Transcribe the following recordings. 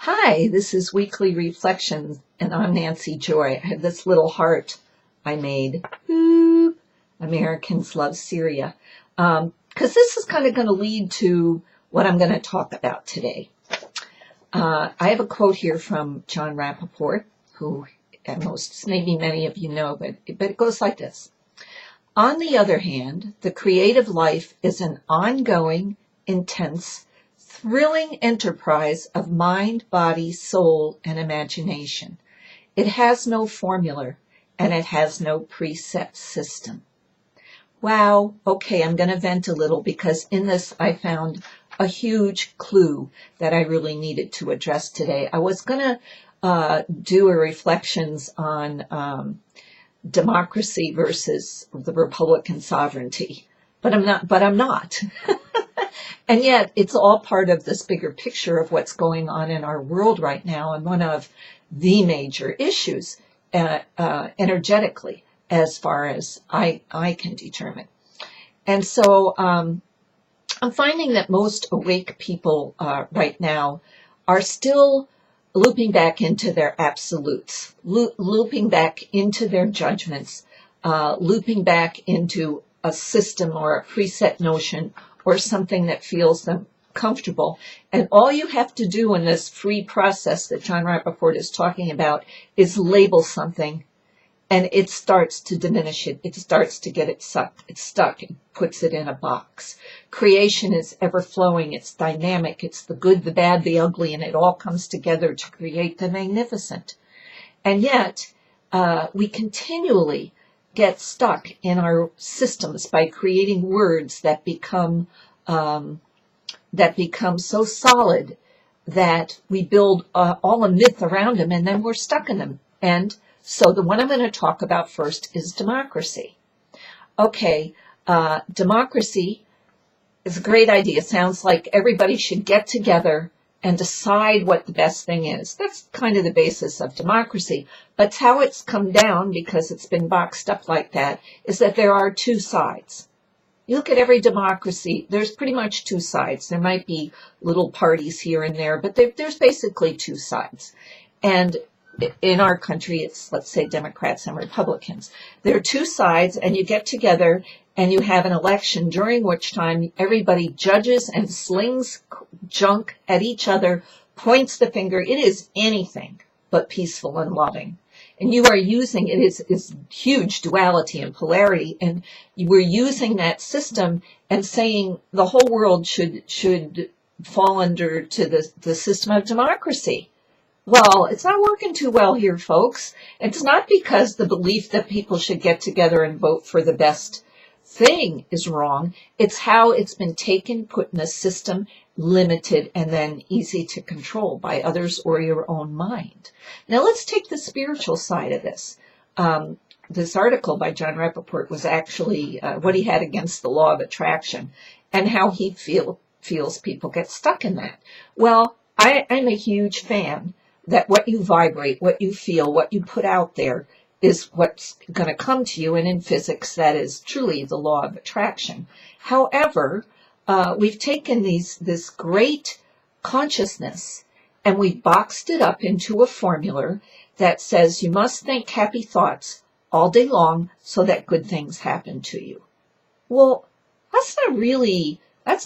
Hi, this is Weekly Reflections, and I'm Nancy Joy. I have this little heart I made. Boop. Americans love Syria. Because this is kind of going to lead to what I'm going to talk about today. I have a quote here from Jon Rappaport, who maybe many of you know, but it goes like this. On the other hand, the creative life is an ongoing, intense, thrilling enterprise of mind, body, soul, and imagination. It has no formula, and it has no preset system. Wow, okay, I'm going to vent a little because in this I found a huge clue that I really needed to address today. I was going to do a reflections on democracy versus the Republican sovereignty, but I'm not. And yet, it's all part of this bigger picture of what's going on in our world right now, and one of the major issues energetically, as far as I can determine. And so I'm finding that most awake people right now are still looping back into their absolutes, looping back into their judgments, looping back into a system or a preset notion or something that feels them comfortable. And all you have to do in this free process that Jon Rappaport is talking about is label something, and it starts to diminish it. It starts to get it stuck. It's stuck. It puts it in a box. Creation is ever flowing. It's dynamic. It's the good, the bad, the ugly, and it all comes together to create the magnificent. And yet, we continually get stuck in our systems by creating words that become so solid that we build all a myth around them, and then we're stuck in them. And so the one I'm going to talk about first is democracy. Okay, democracy is a great idea. It sounds like everybody should get together and decide what the best thing is. That's kind of the basis of democracy. But how it's come down, because it's been boxed up like that, is that there are two sides. You look at every democracy, there's pretty much two sides. There might be little parties here and there, but there's basically two sides. And in our country, it's, let's say, Democrats and Republicans. There are two sides, and you get together and you have an election during which time everybody judges and slings junk at each other, points the finger. It is anything but peaceful and loving. And you are using it is huge duality and polarity, and we're using that system and saying the whole world should fall under to the system of democracy. Well, it's not working too well here, folks. It's not because the belief that people should get together and vote for the best thing is wrong. It's how it's been taken, put in a system, limited, and then easy to control by others or your own mind. Now let's take the spiritual side of this. This article by Jon Rappaport was actually what he had against the law of attraction and how he feels people get stuck in that. Well, I'm a huge fan that what you vibrate, what you feel, what you put out there is what's going to come to you. And in physics, that is truly the law of attraction. However, we've taken this great consciousness and we've boxed it up into a formula that says you must think happy thoughts all day long so that good things happen to you. Well, that's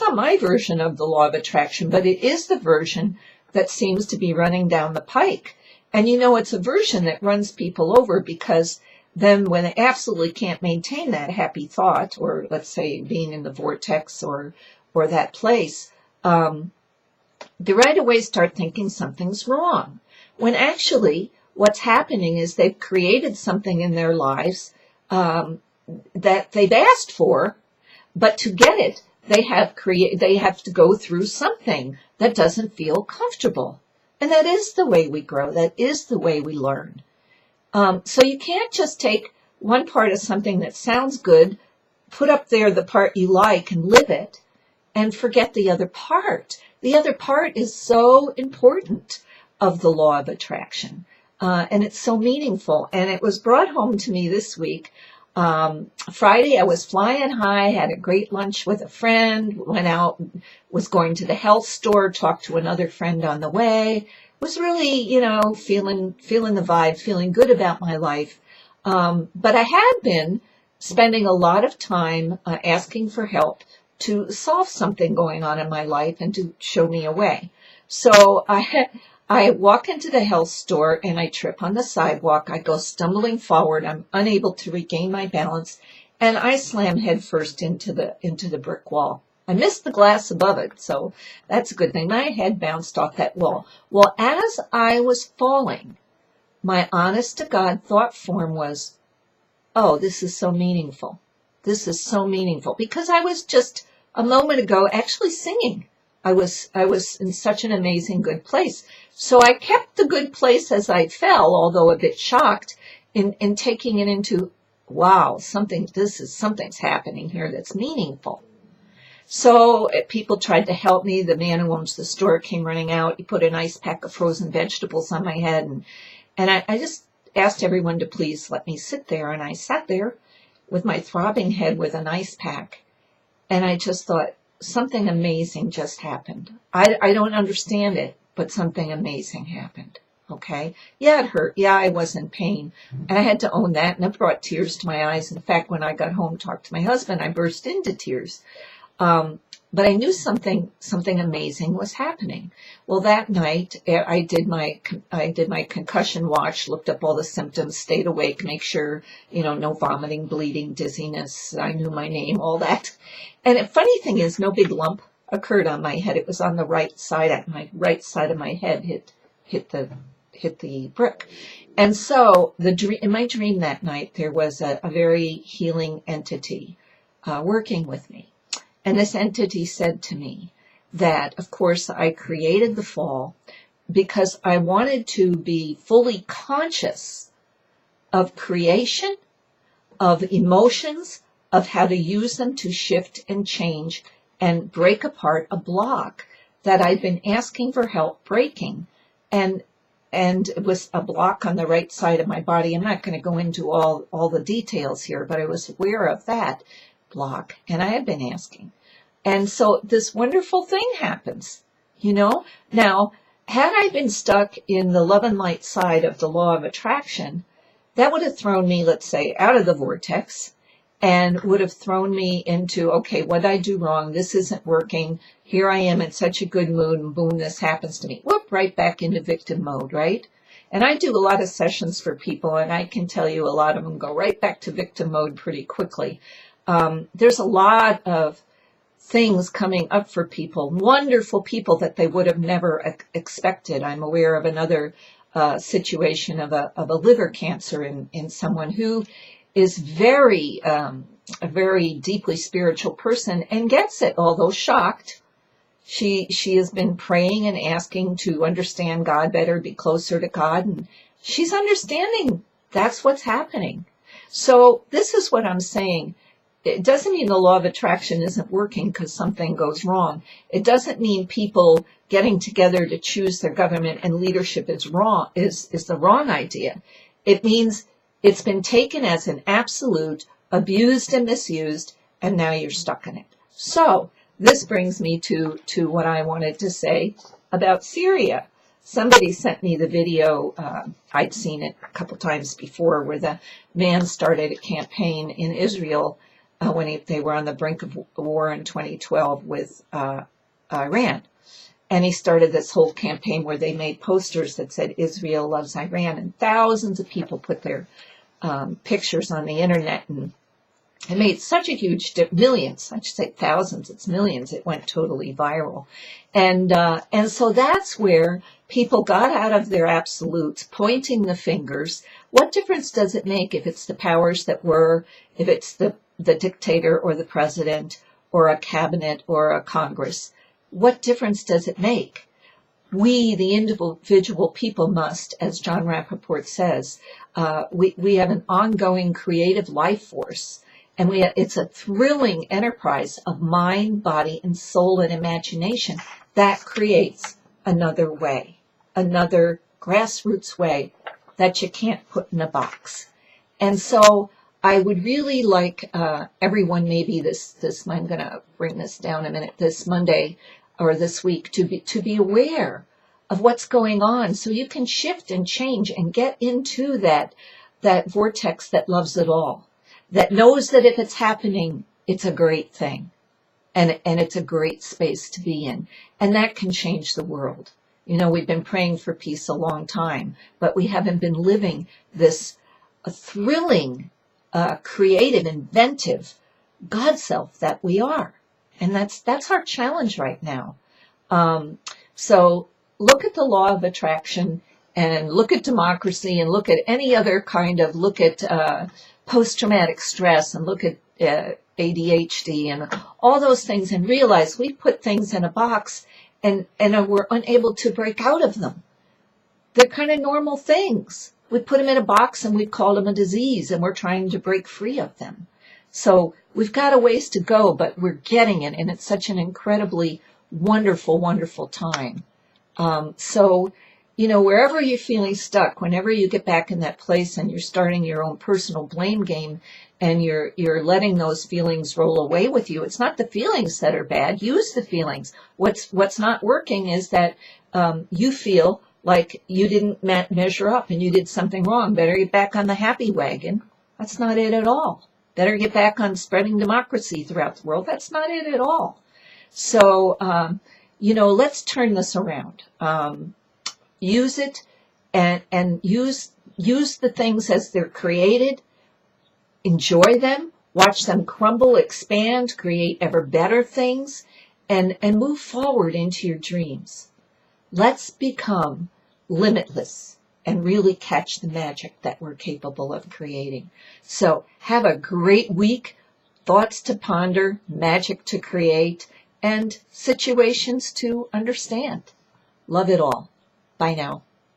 not my version of the law of attraction, but it is the version that seems to be running down the pike. And it's a version that runs people over, because then when they absolutely can't maintain that happy thought, or let's say being in the vortex or that place, they right away start thinking something's wrong. When actually what's happening is they've created something in their lives that they've asked for, but to get it, they have to go through something that doesn't feel comfortable. And that is the way we grow. That is the way we learn. So you can't just take one part of something that sounds good, put up there the part you like and live it, and forget the other part. The other part is so important of the law of attraction. And it's so meaningful. And it was brought home to me this week. Friday, I was flying high, had a great lunch with a friend, went out, was going to the health store, talked to another friend on the way, was really, feeling the vibe, feeling good about my life. But I had been spending a lot of time asking for help to solve something going on in my life and to show me a way. So I walk into the health store and I trip on the sidewalk. I go stumbling forward. I'm unable to regain my balance, and I slam headfirst into the brick wall. I missed the glass above it, so that's a good thing. My head bounced off that wall. Well, as I was falling, my honest to God thought form was, oh, this is so meaningful. This is so meaningful, because I was just a moment ago actually singing. I was in such an amazing good place. So I kept the good place as I fell, although a bit shocked, in taking it into, wow, something's happening here that's meaningful. So people tried to help me. The man who owns the store came running out. He put a nice pack of frozen vegetables on my head, and I just asked everyone to please let me sit there. And I sat there with my throbbing head with an ice pack, and I just thought, something amazing just happened. I don't understand it, but something amazing happened. Okay? Yeah, it hurt. Yeah, I was in pain. And I had to own that, and it brought tears to my eyes. In fact, when I got home, talked to my husband, I burst into tears. But I knew something amazing was happening. Well, that night I did my concussion watch, looked up all the symptoms, stayed awake, make sure, no vomiting, bleeding, dizziness. I knew my name, all that. And the funny thing is, no big lump occurred on my head. It was on the right side. My right side of my head hit the brick. And so in my dream that night, there was a very healing entity working with me. And this entity said to me that, of course, I created the fall because I wanted to be fully conscious of creation, of emotions, of how to use them to shift and change and break apart a block that I'd been asking for help breaking. And it was a block on the right side of my body. I'm not going to go into all the details here, but I was aware of that block, and I had been asking. And so this wonderful thing happens, Now, had I been stuck in the love and light side of the law of attraction, that would have thrown me, let's say, out of the vortex, and would have thrown me into, okay, what did I do wrong? This isn't working. Here I am in such a good mood, and boom, this happens to me. Whoop, right back into victim mode, right? And I do a lot of sessions for people, and I can tell you a lot of them go right back to victim mode pretty quickly. There's a lot of things coming up for people, wonderful people that they would have never expected. I'm aware of another situation of a liver cancer in someone who is a very deeply spiritual person and gets it, although shocked. She has been praying and asking to understand God better, be closer to God, and she's understanding that's what's happening. So this is what I'm saying. It doesn't mean the law of attraction isn't working because something goes wrong. It doesn't mean people getting together to choose their government and leadership is the wrong idea. It means it's been taken as an absolute, abused and misused, and now you're stuck in it. So this brings me to what I wanted to say about Syria. Somebody sent me the video, I'd seen it a couple times before, where the man started a campaign in Israel when they were on the brink of war in 2012 with Iran. And he started this whole campaign where they made posters that said, Israel loves Iran. And thousands of people put their pictures on the internet. And it made such a huge millions, I should say thousands, it's millions. It went totally viral. And so that's where people got out of their absolutes, pointing the fingers. What difference does it make if it's the powers that were, if it's the dictator or the president or a cabinet or a Congress? What difference does it make? We, the individual people, must, as Jon Rappaport says, we have an ongoing creative life force, and it's a thrilling enterprise of mind, body, and soul and imagination that creates another way, another grassroots way that you can't put in a box. And so I would really like everyone, maybe this I'm going to bring this down a minute, this Monday or this week, to be aware of what's going on, so you can shift and change and get into that vortex that loves it all, that knows that if it's happening, it's a great thing, and it's a great space to be in, and that can change the world. You know, we've been praying for peace a long time, but we haven't been living this thrilling, creative, inventive God self that we are. And that's our challenge right now. So look at the law of attraction, and look at democracy, and look at any other kind of, look at post-traumatic stress, and look at ADHD and all those things, and realize we put things in a box and we're unable to break out of them. They're kind of normal things. We put them in a box and we've called them a disease, and we're trying to break free of them. So we've got a ways to go, but we're getting it, and it's such an incredibly wonderful, wonderful time. So, you know, wherever you're feeling stuck, whenever you get back in that place and you're starting your own personal blame game, and you're letting those feelings roll away with you, it's not the feelings that are bad. Use the feelings. What's not working is that you feel like you didn't measure up and you did something wrong. Better get back on the happy wagon. That's not it at all. Better get back on spreading democracy throughout the world. That's not it at all. So, you know, let's turn this around. Use it, and use the things as they're created. Enjoy them. Watch them crumble, expand, create ever better things, and move forward into your dreams. Let's become limitless and really catch the magic that we're capable of creating. So have a great week. Thoughts to ponder, magic to create, and situations to understand. Love it all. Bye now.